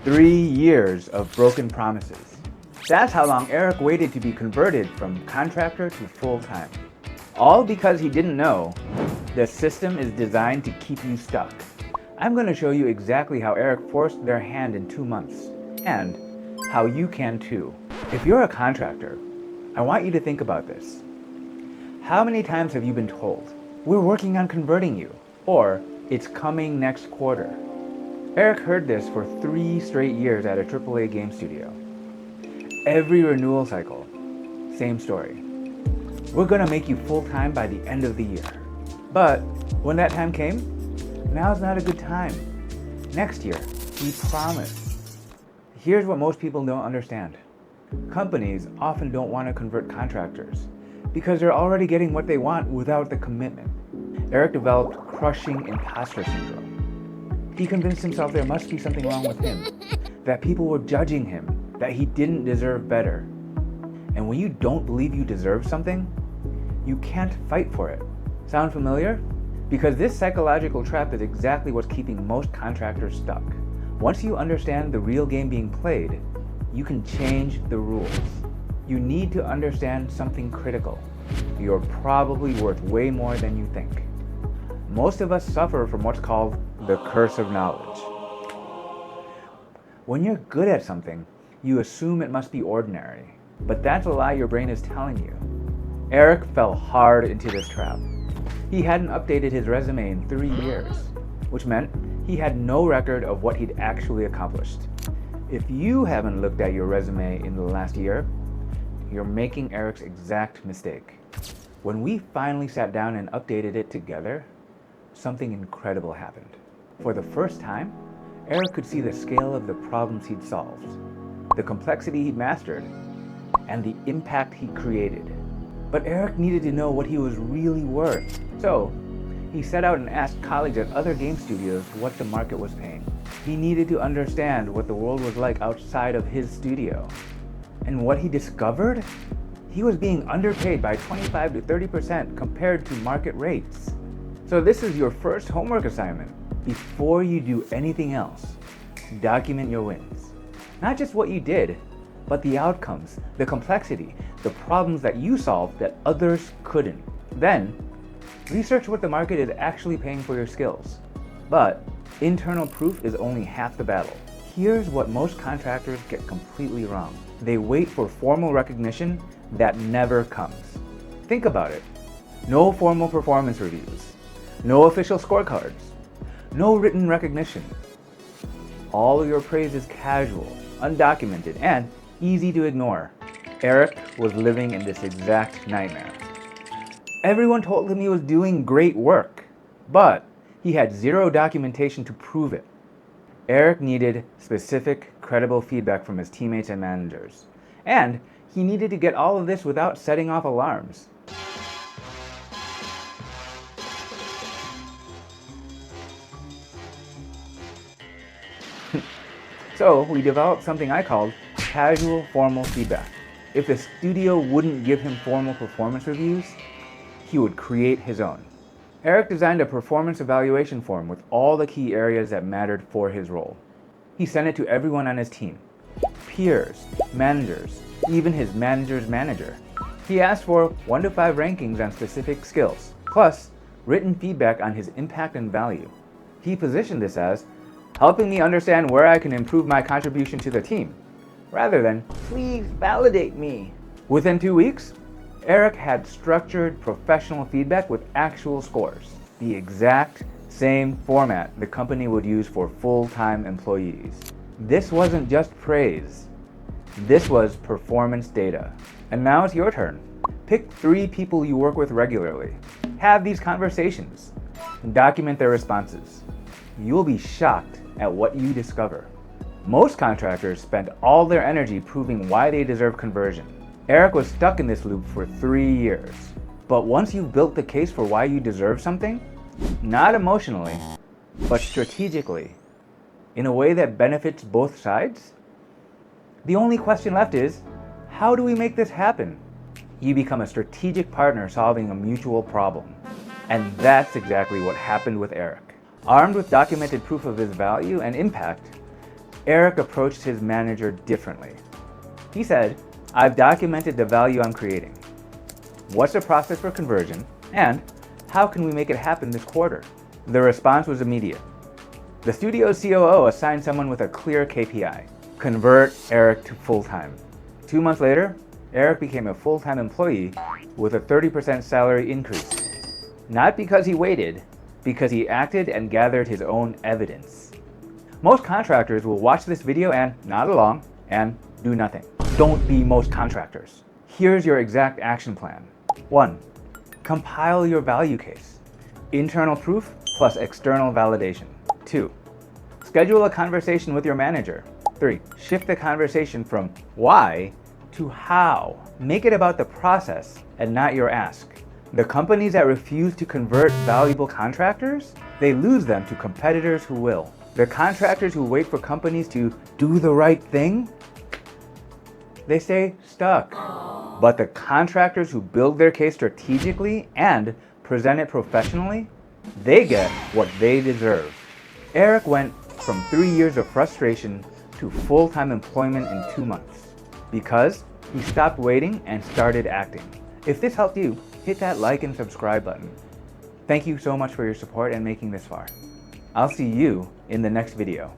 3 years of broken promises. That's how long Eric waited to be converted from contractor to full-time. All because he didn't know the system is designed to keep you stuck. I'm going to show you exactly how Eric forced their hand in 2 months, and how you can too. If you're a contractor, I want you to think about this. How many times have you been told, "We're working on converting you," or "It's coming next quarter"? Eric heard this for 3 straight years at a AAA game studio. Every renewal cycle, same story. "We're gonna make you full-time by the end of the year." But when that time came, now's not a good time. Next year, we promise. Here's what most people don't understand. Companies often don't want to convert contractors because they're already getting what they want without the commitment. Eric developed crushing imposter syndrome. He convinced himself there must be something wrong with him, that people were judging him, that he didn't deserve better. And when you don't believe you deserve something, you can't fight for it. Sound familiar? Because this psychological trap is exactly what's keeping most contractors stuck. Once you understand the real game being played, you can change the rules. You need to understand something critical. You're probably worth way more than you think. Most of us suffer from what's called the curse of knowledge. When you're good at something, you assume it must be ordinary. But that's a lie your brain is telling you. Eric fell hard into this trap. He hadn't updated his resume in 3 years, which meant he had no record of what he'd actually accomplished. If you haven't looked at your resume in the last year, you're making Eric's exact mistake. When we finally sat down and updated it together, something incredible happened. For the first time, Eric could see the scale of the problems he'd solved, the complexity he'd mastered, and the impact he created. But Eric needed to know what he was really worth. So he set out and asked colleagues at other game studios what the market was paying. He needed to understand what the world was like outside of his studio. And what he discovered? He was being underpaid by 25 to 30% compared to market rates. So this is your first homework assignment. Before you do anything else, document your wins. Not just what you did, but the outcomes, the complexity, the problems that you solved that others couldn't. Then, research what the market is actually paying for your skills. But internal proof is only half the battle. Here's what most contractors get completely wrong. They wait for formal recognition that never comes. Think about it. No formal performance reviews. No official scorecards. No written recognition. All of your praise is casual, undocumented, and easy to ignore. Eric was living in this exact nightmare. Everyone told him he was doing great work, but he had zero documentation to prove it. Eric needed specific, credible feedback from his teammates and managers. And he needed to get all of this without setting off alarms. So we developed something I called casual formal feedback. If the studio wouldn't give him formal performance reviews, he would create his own. Eric designed a performance evaluation form with all the key areas that mattered for his role. He sent it to everyone on his team, peers, managers, even his manager's manager. He asked for 1 to 5 rankings on specific skills, plus written feedback on his impact and value. He positioned this as helping me understand where I can improve my contribution to the team, rather than please validate me. Within 2 weeks, Eric had structured professional feedback with actual scores, the exact same format the company would use for full-time employees. This wasn't just praise. This was performance data. And now it's your turn. Pick 3 people you work with regularly. Have these conversations and document their responses. You'll be shocked at what you discover. Most contractors spend all their energy proving why they deserve conversion. Eric was stuck in this loop for 3 years. But once you've built the case for why you deserve something, not emotionally, but strategically, in a way that benefits both sides, the only question left is, how do we make this happen? You become a strategic partner solving a mutual problem. And that's exactly what happened with Eric. Armed with documented proof of his value and impact, Eric approached his manager differently. He said, "I've documented the value I'm creating. What's the process for conversion? And how can we make it happen this quarter?" The response was immediate. The studio's COO assigned someone with a clear KPI: convert Eric to full-time. 2 months later, Eric became a full-time employee with a 30% salary increase. Not because he waited, because he acted and gathered his own evidence. Most contractors will watch this video and nod along and do nothing. Don't be most contractors. Here's your exact action plan. 1. Compile your value case. Internal proof plus external validation. 2. Schedule a conversation with your manager. 3. Shift the conversation from why to how. Make it about the process and not your ask. The companies that refuse to convert valuable contractors, they lose them to competitors who will. The contractors who wait for companies to do the right thing, they stay stuck. But the contractors who build their case strategically and present it professionally, they get what they deserve. Eric went from 3 years of frustration to full-time employment in 2 months because he stopped waiting and started acting. If this helped you, hit that like and subscribe button. Thank you so much for your support and making this far. I'll see you in the next video.